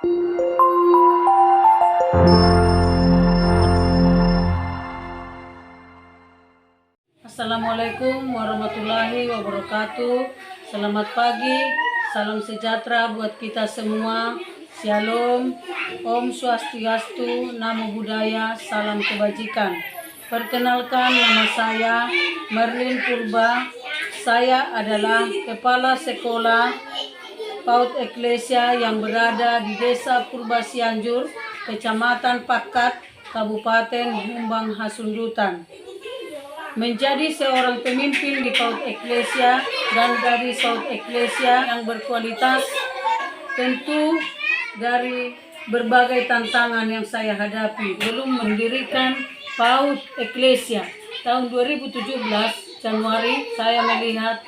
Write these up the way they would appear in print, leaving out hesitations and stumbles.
Assalamualaikum warahmatullahi wabarakatuh. Selamat pagi, salam sejahtera buat kita semua. Shalom, Om Swastiastu, Namo Buddhaya, salam kebajikan. Perkenalkan, nama saya Merlin Purba. Saya adalah Kepala Sekolah PAUD Eklesia yang berada di Desa Purba Cianjur, Kecamatan Pakat, Kabupaten Humbang Hasundutan. Menjadi seorang pemimpin di PAUD Eklesia dan dari PAUD Eklesia yang berkualitas, tentu dari berbagai tantangan yang saya hadapi. Belum mendirikan PAUD Eklesia tahun 2017 Januari, saya melihat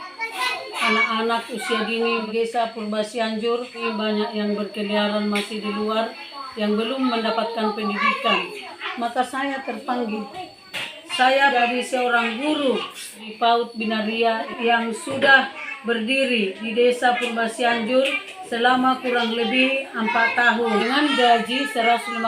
anak-anak usia dini Desa Purba Cianjur ini banyak yang berkeliaran masih di luar yang belum mendapatkan pendidikan. Maka saya terpanggil. Saya dari seorang guru di PAUD Binaria yang sudah berdiri di Desa Purba Cianjur selama kurang lebih 4 tahun dengan gaji 150.000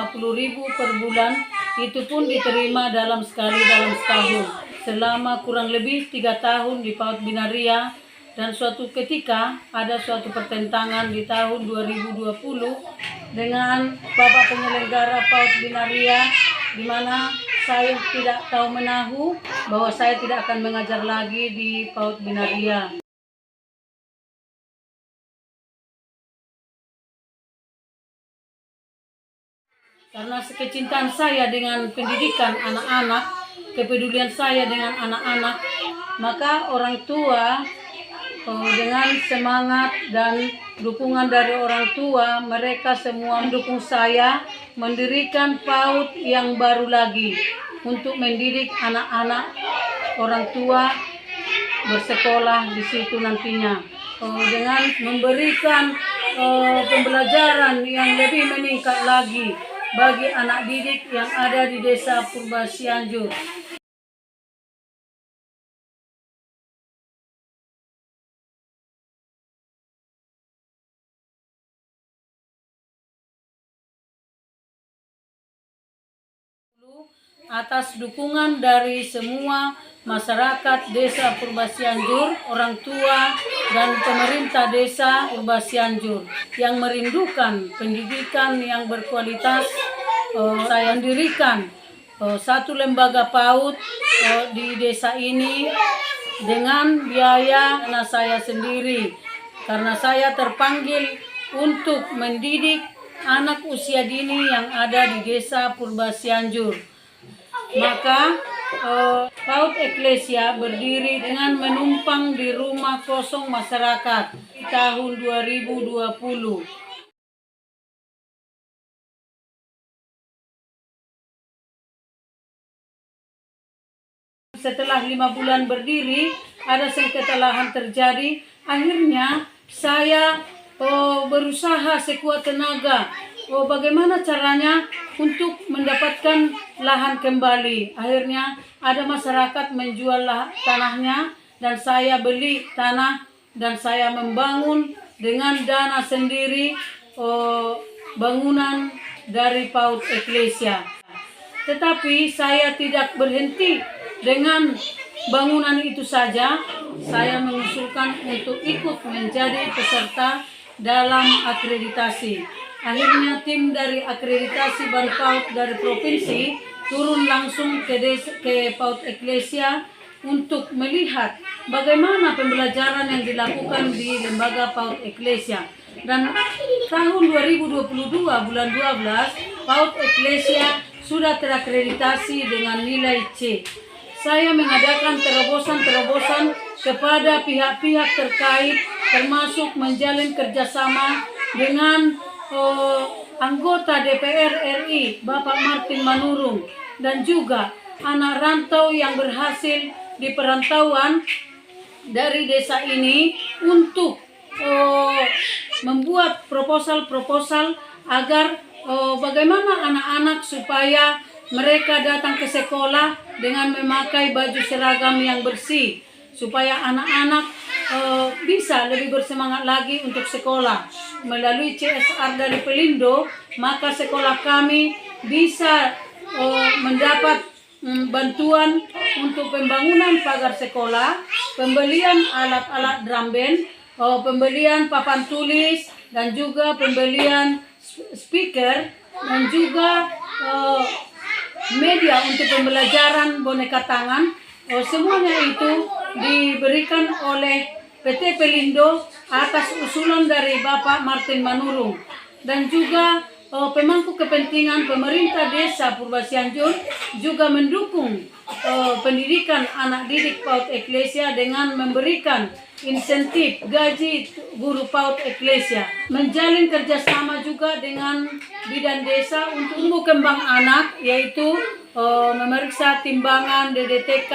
per bulan. Itu pun diterima dalam setahun. Selama kurang lebih 3 tahun di PAUD Binaria, dan suatu ketika ada suatu pertentangan di tahun 2020 dengan Bapak penyelenggara PAUD Binaria, di mana saya tidak tahu menahu bahwa saya tidak akan mengajar lagi di PAUD Binaria. Karena kecintaan saya dengan pendidikan anak-anak, kepedulian saya dengan anak-anak, maka orang tua dengan semangat dan dukungan dari orang tua, mereka semua mendukung saya mendirikan PAUD yang baru lagi untuk mendidik anak-anak orang tua bersekolah di situ nantinya, dengan memberikan pembelajaran yang lebih meningkat lagi bagi anak didik yang ada di Desa Purba Cianjur. Atas dukungan dari semua masyarakat Desa Purba Cianjur, orang tua dan pemerintah Desa Purba Cianjur yang merindukan pendidikan yang berkualitas, saya mendirikan satu lembaga PAUD di desa ini dengan biaya anak saya sendiri, karena saya terpanggil untuk mendidik anak usia dini yang ada di Desa Purba Cianjur. Maka PAUD Eklesia berdiri dengan menumpang di rumah kosong masyarakat di tahun 2020. Setelah 5 bulan berdiri, ada sengketa lahan terjadi. Akhirnya saya berusaha sekuat tenaga. Bagaimana caranya untuk mendapatkan lahan kembali. Akhirnya ada masyarakat menjual tanahnya dan saya beli tanah dan saya membangun dengan dana sendiri bangunan dari PAUD Eklesia. Tetapi saya tidak berhenti dengan bangunan itu saja. Saya mengusulkan untuk ikut menjadi peserta dalam akreditasi. Akhirnya tim dari akreditasi Ban PAUD dari provinsi turun langsung ke PAUD Eklesia untuk melihat bagaimana pembelajaran yang dilakukan di lembaga PAUD Eklesia. Dan tahun 2022 bulan 12 PAUD Eklesia sudah terakreditasi dengan nilai C. Saya mengadakan terobosan-terobosan kepada pihak-pihak terkait, termasuk menjalin kerjasama dengan anggota DPR RI Bapak Martin Manurung dan juga anak rantau yang berhasil di perantauan dari desa ini untuk membuat proposal agar bagaimana anak-anak supaya mereka datang ke sekolah dengan memakai baju seragam yang bersih, supaya anak-anak bisa lebih bersemangat lagi untuk sekolah. Melalui CSR dari Pelindo, maka sekolah kami bisa mendapat bantuan untuk pembangunan pagar sekolah, pembelian alat-alat drum band, pembelian papan tulis, dan juga pembelian speaker, dan juga media untuk pembelajaran boneka tangan. Semuanya itu diberikan oleh PT Pelindo atas usulan dari Bapak Martin Manurung, dan juga pemangku kepentingan pemerintah desa Purba Cianjur juga mendukung pendidikan anak didik PAUD Eklesia dengan memberikan insentif gaji guru PAUD Eklesia, menjalin kerjasama juga dengan bidan desa untuk tumbuh kembang anak, yaitu memeriksa timbangan DDTK,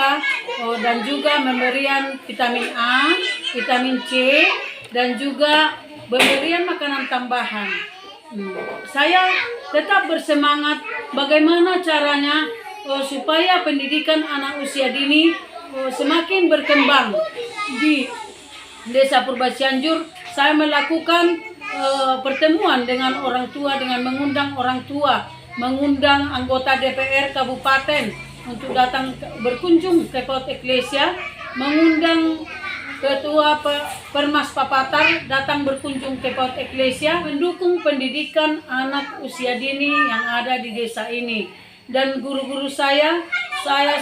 dan juga memberian vitamin A, vitamin C, dan juga pemberian makanan tambahan. Saya tetap bersemangat bagaimana caranya supaya pendidikan anak usia dini semakin berkembang di Desa Purba Cianjur. Saya melakukan pertemuan dengan orang tua, dengan mengundang orang tua, mengundang anggota DPR Kabupaten untuk datang berkunjung ke PAUD Eklesia, mengundang Ketua Permas Papatar datang berkunjung ke PAUD Eklesia, mendukung pendidikan anak usia dini yang ada di desa ini. Dan guru-guru saya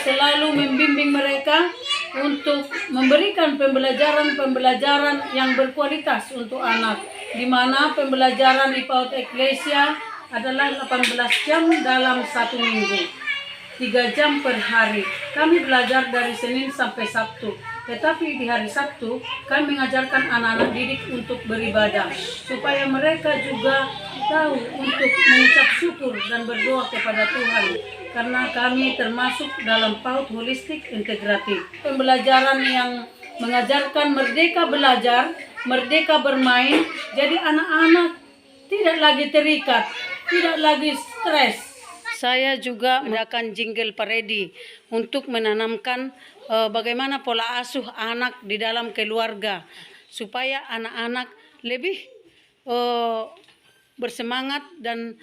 selalu membimbing mereka untuk memberikan pembelajaran yang berkualitas untuk anak, di mana pembelajaran di PAUD Eklesia adalah 18 jam dalam 1 minggu, 3 jam per hari. Kami belajar dari Senin sampai Sabtu. Tetapi di hari Sabtu kami mengajarkan anak-anak didik untuk beribadah, supaya mereka juga tahu untuk mengucap syukur dan berdoa kepada Tuhan, karena kami termasuk dalam PAUD holistik integratif. Pembelajaran yang mengajarkan merdeka belajar, merdeka bermain, jadi anak-anak tidak lagi terikat, tidak lagi stres. Saya juga mengadakan jingle paredi untuk menanamkan bagaimana pola asuh anak di dalam keluarga, supaya anak-anak lebih bersemangat, dan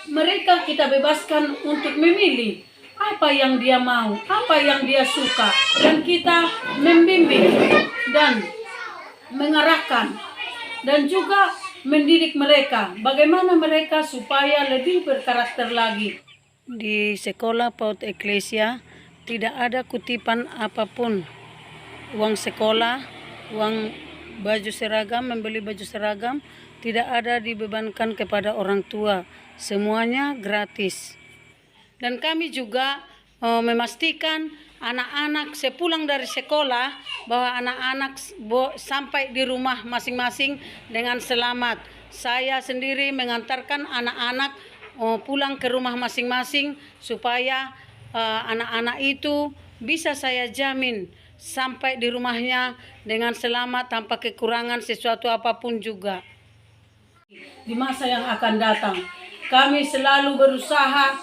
mereka kita bebaskan untuk memilih apa yang dia mau, apa yang dia suka, dan kita membimbing dan mengarahkan, dan juga mendidik mereka bagaimana mereka supaya lebih berkarakter lagi. Di sekolah PAUD Eklesia tidak ada kutipan apapun, uang sekolah, uang baju seragam, membeli baju seragam tidak ada dibebankan kepada orang tua, semuanya gratis. Dan kami juga memastikan anak-anak sepulang dari sekolah bahwa anak-anak sampai di rumah masing-masing dengan selamat. Saya sendiri mengantarkan anak-anak pulang ke rumah masing-masing, supaya anak-anak itu bisa saya jamin sampai di rumahnya dengan selamat tanpa kekurangan sesuatu apapun juga. Di masa yang akan datang, kami selalu berusaha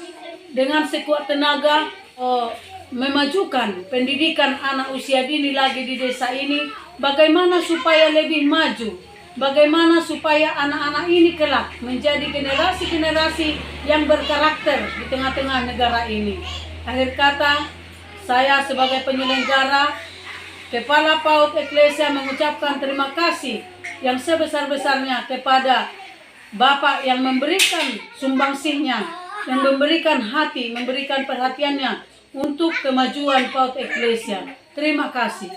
dengan sekuat tenaga memajukan pendidikan anak usia dini lagi di desa ini. Bagaimana supaya lebih maju, bagaimana supaya anak-anak ini kelak menjadi generasi-generasi yang berkarakter di tengah-tengah negara ini. Akhir kata, saya sebagai penyelenggara, Kepala PAUD Eklesia mengucapkan terima kasih yang sebesar-besarnya kepada Bapak yang memberikan sumbangsihnya, yang memberikan hati, memberikan perhatiannya untuk kemajuan PAUD Eklesia. Terima kasih.